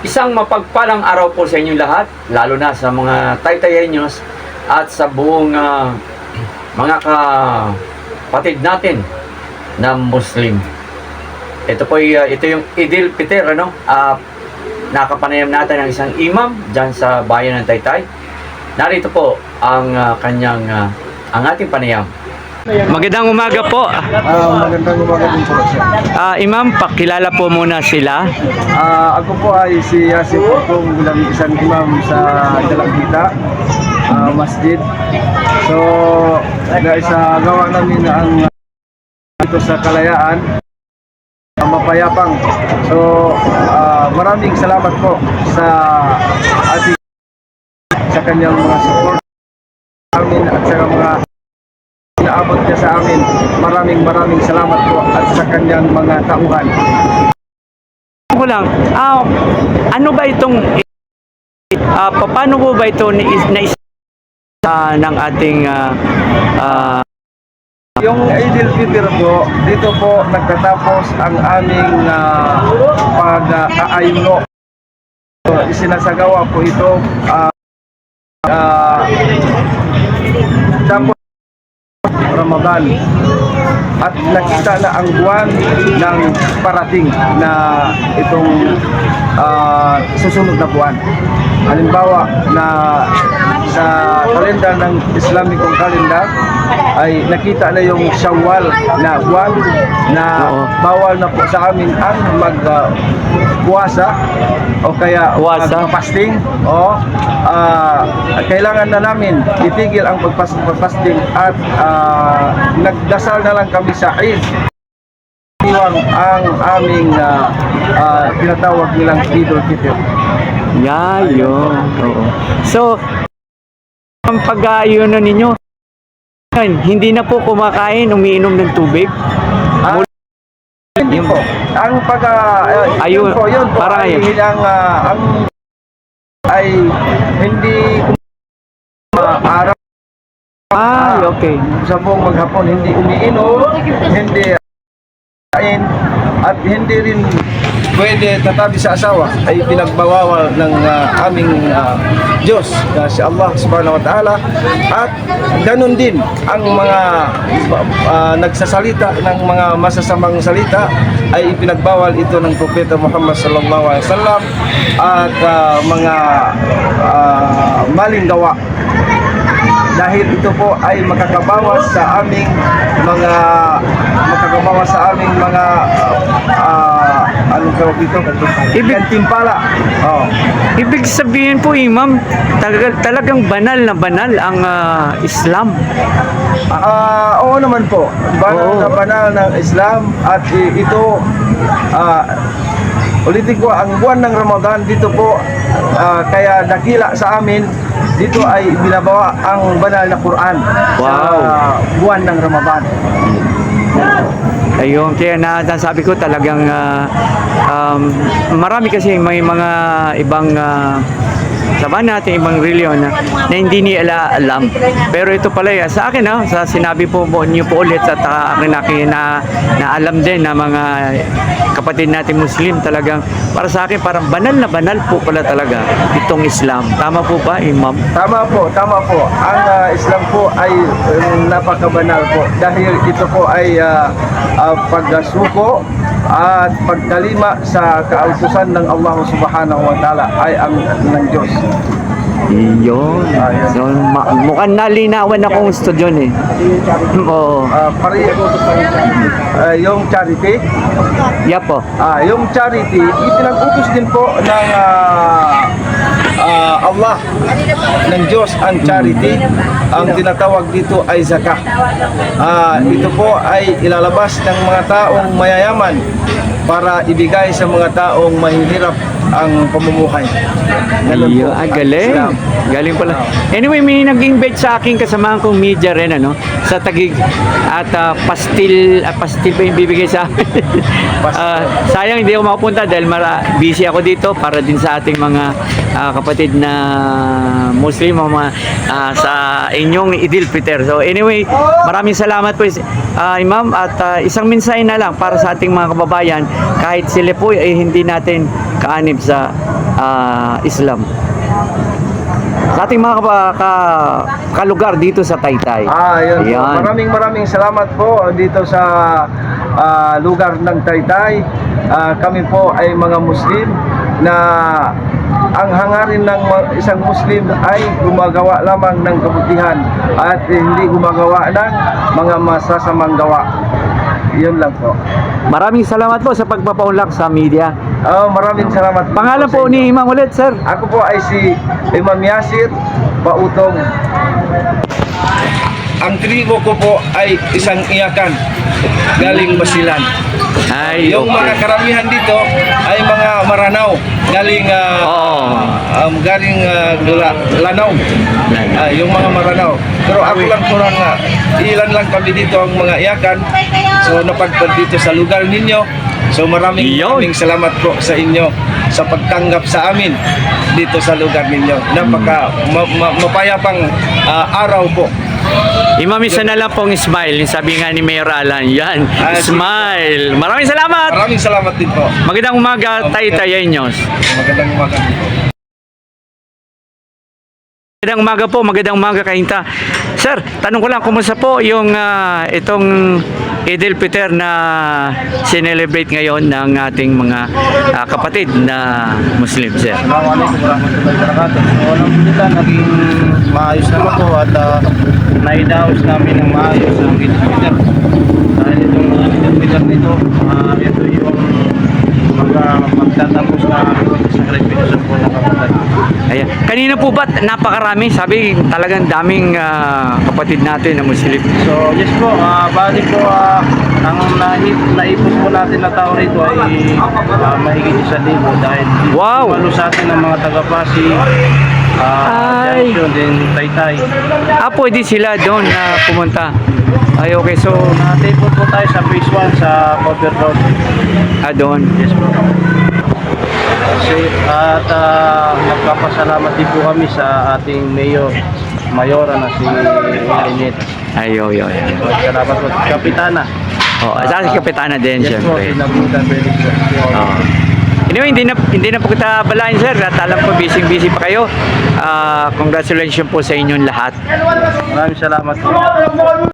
Isang mapagpalang araw po sa inyong lahat, lalo na sa mga Taytayenyos at sa buong mga kapatid natin na Muslim. Ito po ito yung Idil Fitr, nakapanayam natin ng isang imam dyan sa bayan ng Taytay. Narito po ang ang ating panayam. Magandang umaga po. Magandang umaga din po, sir. Imam, pakilala po muna sila. Ako po ay si Yasif Putong bilang isang imam sa Dalagita Masjid. So, sa gawa namin ang dito sa Kalayaan, mapayapang. So, maraming salamat po sa ating sa kanyang mga support amin at sa mga naabot niya sa amin. Maraming salamat po at sa kanyang mga tauhan. Ko lang, ano ba itong paano po ba ito ng ating Yung Idil Fitr po, dito po nagtatapos ang aming pag-aayuno. Isinasagawa po ito tapos Ramadan at nakita na ang buwan ng parating na itong susunod na buwan. Halimbawa na sa kalendar ng Islamikong kalendar ay nakita na yung Shawwal na buwan na bawal na po sa amin ang magpuasa o kaya mag-fasting o kailangan na namin itigil ang pag-fasting at nagdasal na lang kami sa Eid. Iwang ang aming tinatawag nilang Idul Fitr. yun. So, ang pag-aayuno ninyo, hindi na po kumakain, umiinom ng tubig? Hindi po. Ang Ayun, yun po parang ay ayun. ay hindi araw. Okay. Sa buong maghapon hindi umiinom, hindi kain, at hindi rin pwede tatabi sa asawa, ay pinagbawawal ng aming Diyos na si Allah subhanahu wa ta'ala. At ganun din ang mga nagsasalita ng mga masasamang salita ay ipinagbawal ito ng Propeta Muhammad sallallahu alaihi wasallam at mga maling gawa, dahil ito po ay makakabawas sa aming mga anong tawag dito? Timpala. Ibig sabihin po, Imam, talagang banal na banal ang Islam. Oo naman po. Banal na banal ng Islam at ito ulitin ko, ang buwan ng Ramadan dito po kaya dakila sa amin, dito ay binabawa ang banal na Quran sa buwan ng Ramadan. Ayun, kaya nasabi ko talagang marami kasi may mga ibang sabahan natin, ibang reliyon na hindi nila alam. Pero ito pala sa akin, sa sinabi po niyo po ulit at akin na alam din na mga kapatid natin Muslim, talagang para sa akin parang banal na banal po pala talaga itong Islam. Tama po ba, Imam? Tama po. Ang Islam po ay napakabanal po, dahil ito po ay pagsuko at pagkalima sa kautusan ng Allah subhanahu wa ta'ala ay ang ng Diyos. Iyon. So, mukhang nalinawan akong studio eh. Oo. Yung charity, Po. yung charity, ipinag-utos din po ng Allah, ng Diyos ang charity. Ang tinatawag dito ay zakah. Ito po ay ilalabas ng mga taong mayayaman para ibigay sa mga taong mahihirap ang pamumuhay. Iyo, galing. Galing pala. Anyway, may nag-invite sa akin kasamahan kong media rin, sa Taguig. At pastil pa yung bibigay sa akin. Sayang hindi ako makapunta dahil busy ako dito para din sa ating mga kapatid na Muslim sa inyong Idil Fitr. So anyway, maraming salamat po, Imam, at isang mensahe na lang para sa ating mga kababayan, kahit sila po ay hindi natin kaanib sa Islam. Sa ating mga kalugar dito sa Taytay. Yun po. Ayan. Maraming salamat po dito sa lugar ng Taytay. Kami po ay mga Muslim na ang hangarin ng isang Muslim ay gumagawa lamang ng kabutihan at hindi gumagawa ng mga masasamang gawa. Yun lang po. Maraming salamat po sa pagpapaunlak sa media. Maraming salamat. Pangalan sa po inyo. ni Imam ulit, sir. Ako po ay si Imam Yasir Bautong. Ang tribo ko po ay isang iyakan galing Basilan. Ay, Yung mga karamihan dito ay mga Maranao galing galing Lanao. Yung mga Maranao. Pero ako lang kurang ilan lang kami dito ang mga iyakan. So napagpad dito sa lugar ninyo. So maraming salamat po sa inyo sa pagtanggap sa amin dito sa lugar ninyo. Napaka mapayapang araw po. Imam, isa na lang pong smile. Yung sabi nga ni Mayor Alan, yan, smile. Maraming salamat. Maraming salamat din po. Magandang umaga, Taytayenyos. Magandang umaga din po. Magandang umaga po, magandang umaga Kahinta. Sir, tanong ko lang, kumusta po yung itong Eid al-Fitr na sinelebrate ngayon ng ating mga kapatid na Muslim, sir? Assalamualaikum warahmatullahi wabarakatuh. So, alhamdulillah, naging maayos naman po at naidaos namin ng maayos ang Eid al-Fitr. Dahil itong Eid al-Fitr nito, ito yung magtatapos na sakripisyo po ng kapatid. Ayan. Kanina po ba napakarami? Sabi talagang daming kapatid natin na Muslim. So, yes po, bali po, ang naipos po natin na tao rito ay mahigit 1,000 dahil Wow! malo sa atin ng mga taga-Pasig, Ay! Junction, din Taytay. Pwede sila doon na pumunta. Ay, okay. So, Natipot po tayo sa phase 1 sa Cover Road. doon. Yes po. At nagpapasalamat din po kami sa ating mayora na si Elinit. Ayo. Salamat po. Kapitana. Sa Kapitana din, Yes po, siyempre. sinabutan pwede po. Anyway, hindi na po kita balain, sir. At alam ko, busy pa kayo. Congratulations po sa inyong lahat. Maraming salamat po.